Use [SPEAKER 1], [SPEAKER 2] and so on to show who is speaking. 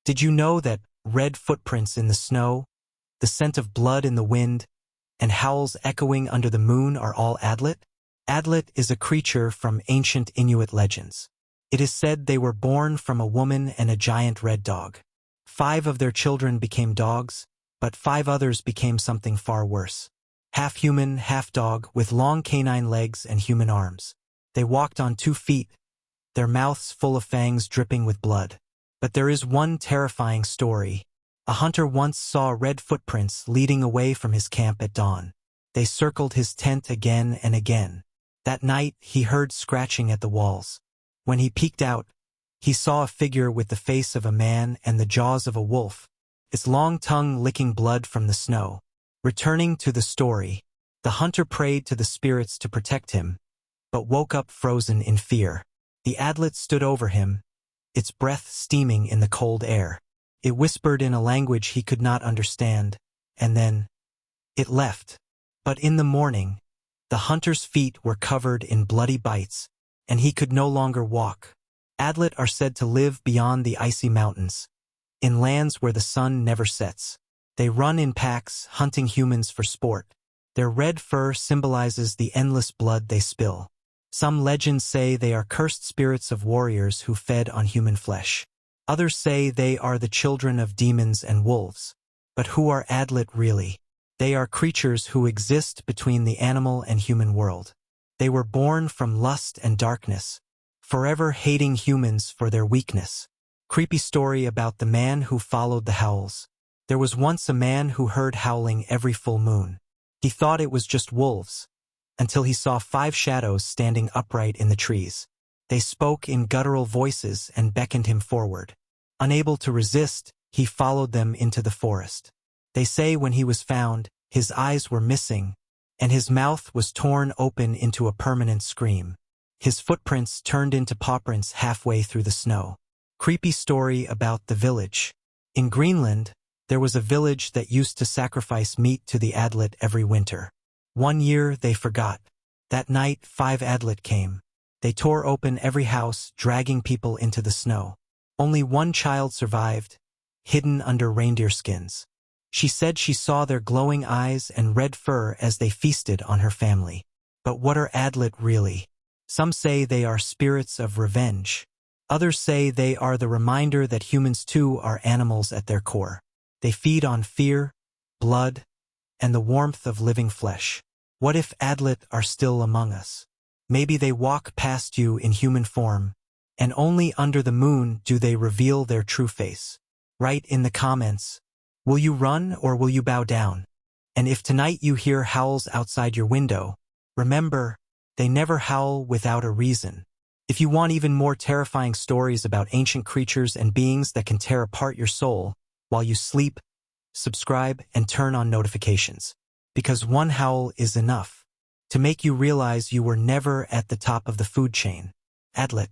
[SPEAKER 1] Did you know that red footprints in the snow, the scent of blood in the wind, and howls echoing under the moon are all Adlet? Adlet is a creature from ancient Inuit legends. It is said they were born from a woman and a giant red dog. 5 of their children became dogs, but 5 others became something far worse. Half human, half dog, with long canine legs and human arms. They walked on 2 feet, their mouths full of fangs dripping with blood. But there is one terrifying story. A hunter once saw red footprints leading away from his camp at dawn. They circled his tent again and again. That night, he heard scratching at the walls. When he peeked out, he saw a figure with the face of a man and the jaws of a wolf, its long tongue licking blood from the snow. Returning to the story, the hunter prayed to the spirits to protect him, but woke up frozen in fear. The Adlet stood over him, its breath steaming in the cold air. It whispered in a language he could not understand, and then it left. But in the morning, the hunter's feet were covered in bloody bites, and he could no longer walk. Adlet are said to live beyond the icy mountains, in lands where the sun never sets. They run in packs, hunting humans for sport. Their red fur symbolizes the endless blood they spill. Some legends say they are cursed spirits of warriors who fed on human flesh. Others say they are the children of demons and wolves. But who are Adlet really? They are creatures who exist between the animal and human world. They were born from lust and darkness, forever hating humans for their weakness. Creepy story about the man who followed the howls. There was once a man who heard howling every full moon. He thought it was just wolves, until he saw 5 shadows standing upright in the trees. They spoke in guttural voices and beckoned him forward. Unable to resist, he followed them into the forest. They say when he was found, his eyes were missing, and his mouth was torn open into a permanent scream. His footprints turned into pawprints halfway through the snow. Creepy story about the village. In Greenland, there was a village that used to sacrifice meat to the Adlet every winter. One year they forgot. That night 5 Adlet came. They tore open every house, dragging people into the snow. Only one child survived, hidden under reindeer skins. She said she saw their glowing eyes and red fur as they feasted on her family. But what are Adlet really? Some say they are spirits of revenge. Others say they are the reminder that humans too are animals at their core. They feed on fear, blood, and the warmth of living flesh. What if Adlet are still among us? Maybe they walk past you in human form, and only under the moon do they reveal their true face. Write in the comments, will you run or will you bow down? And if tonight you hear howls outside your window, remember, they never howl without a reason. If you want even more terrifying stories about ancient creatures and beings that can tear apart your soul while you sleep, subscribe and turn on notifications. Because one howl is enough to make you realize you were never at the top of the food chain. Adlet.